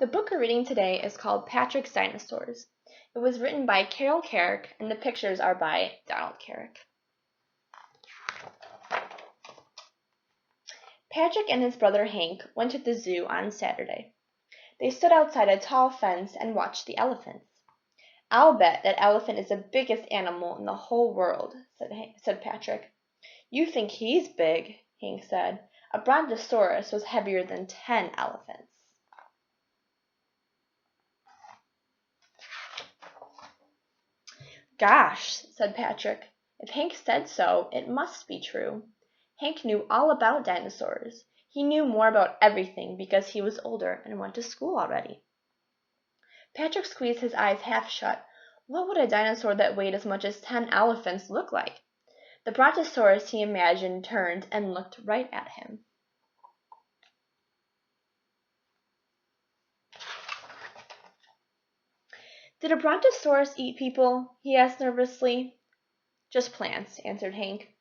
The book we're reading today is called Patrick's Dinosaurs. It was written by Carrick, and the pictures are by Carrick. Patrick and his brother Hank went to the zoo on Saturday. They stood outside a tall fence and watched the elephants. "I'll bet that elephant is the biggest animal in the whole world," said Patrick. "You think he's big," Hank said. "A brontosaurus was heavier than 10 elephants. "Gosh," said Patrick. "If Hank said so, it must be true." Hank knew all about dinosaurs. He knew more about everything because he was older and went to school already. Patrick squeezed his eyes half shut. What would a dinosaur that weighed as much as 10 elephants look like? The brontosaurus, he imagined, turned and looked right at him. "Did a brontosaurus eat people?" he asked nervously. "Just plants," answered Hank.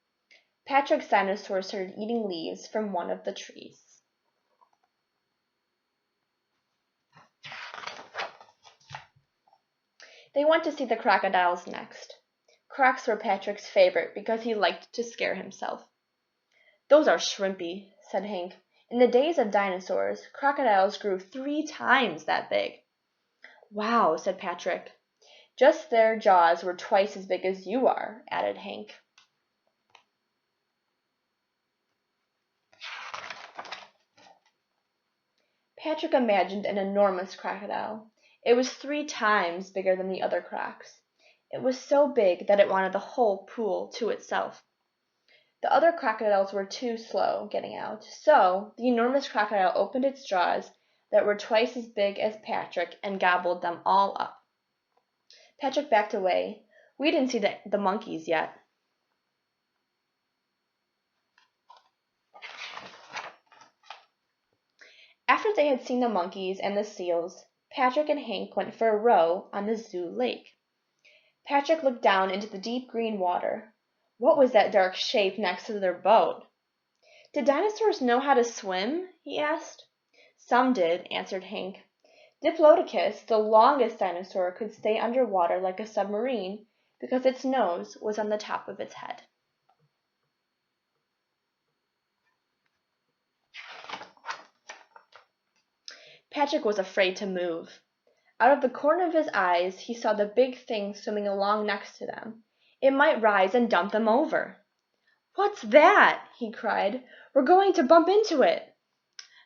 Patrick's dinosaur started eating leaves from one of the trees. They went to see the crocodiles next. Crocs were Patrick's favorite because he liked to scare himself. "Those are shrimpy," said Hank. "In the days of dinosaurs, crocodiles grew 3 times that big." "Wow," said Patrick. "Just their jaws were twice as big as you are," added Hank. Patrick imagined an enormous crocodile. It was 3 times bigger than the other crocs. It was so big that it wanted the whole pool to itself. The other crocodiles were too slow getting out, so the enormous crocodile opened its jaws that were twice as big as Patrick and gobbled them all up. Patrick backed away. "We didn't see the monkeys yet." After they had seen the monkeys and the seals, Patrick and Hank went for a row on the zoo lake. Patrick looked down into the deep green water. What was that dark shape next to their boat? "Did dinosaurs know how to swim?" he asked. "Some did," answered Hank. "Diplodocus, the longest dinosaur, could stay underwater like a submarine because its nose was on the top of its head." Patrick was afraid to move. Out of the corner of his eyes he saw the big thing swimming along next to them. It might rise and dump them over. "What's that?" he cried. "We're going to bump into it."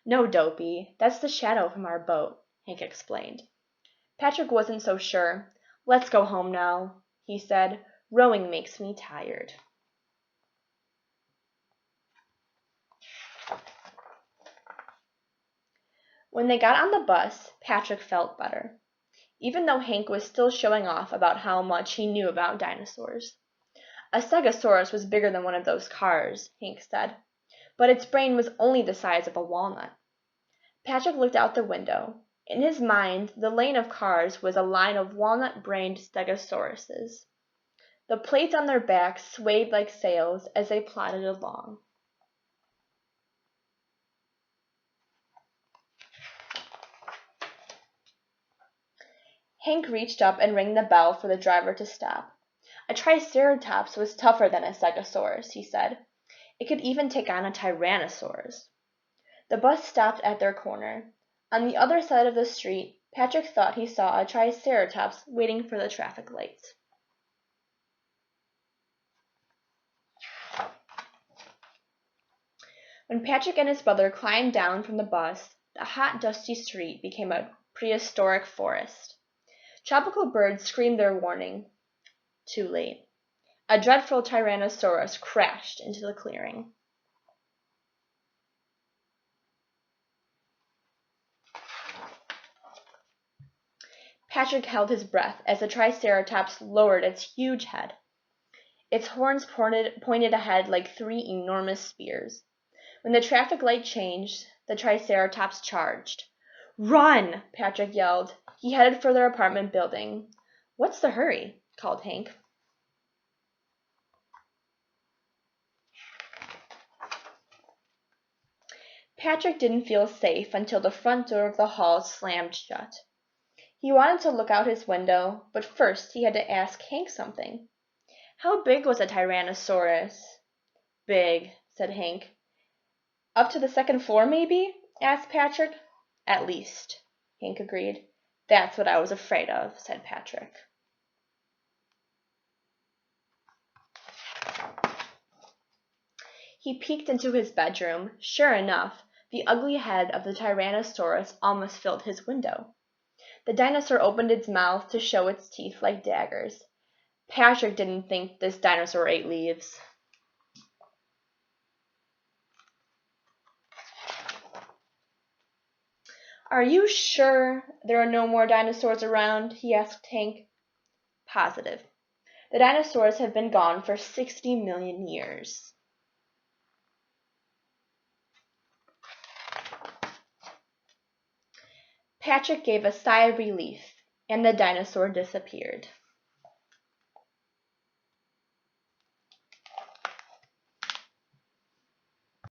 "No, Dopey, that's the shadow from our boat," Hank explained. Patrick wasn't so sure. "Let's go home now," he said. "Rowing makes me tired." When they got on the bus, Patrick felt better, even though Hank was still showing off about how much he knew about dinosaurs. "A stegosaurus was bigger than one of those cars," Hank said, "but its brain was only the size of a walnut." Patrick looked out the window. In his mind, the lane of cars was a line of walnut-brained stegosauruses. The plates on their backs swayed like sails as they plodded along. Hank reached up and rang the bell for the driver to stop. "A triceratops was tougher than a stegosaurus," he said. "It could even take on a tyrannosaurus." The bus stopped at their corner. On the other side of the street, Patrick thought he saw a triceratops waiting for the traffic lights. When Patrick and his brother climbed down from the bus, the hot, dusty street became a prehistoric forest. Tropical birds screamed their warning. Too late. A dreadful tyrannosaurus crashed into the clearing. Patrick held his breath as the triceratops lowered its huge head. Its horns pointed ahead like 3 enormous spears. When the traffic light changed, the triceratops charged. "Run!" Patrick yelled. He headed for their apartment building. "What's the hurry?" called Hank. Patrick didn't feel safe until the front door of the hall slammed shut. He wanted to look out his window, but first he had to ask Hank something. How big was a Tyrannosaurus? Big, said Hank. Up to the second floor, maybe? Asked Patrick. At least, Hank agreed. That's what I was afraid of, said Patrick. He peeked into his bedroom. Sure enough, the ugly head of the Tyrannosaurus almost filled his window. The dinosaur opened its mouth to show its teeth like daggers. Patrick didn't think this dinosaur ate leaves. Are you sure there are no more dinosaurs around? He asked Hank. Positive. The dinosaurs have been gone for 60 million years. Patrick gave a sigh of relief, and the dinosaur disappeared.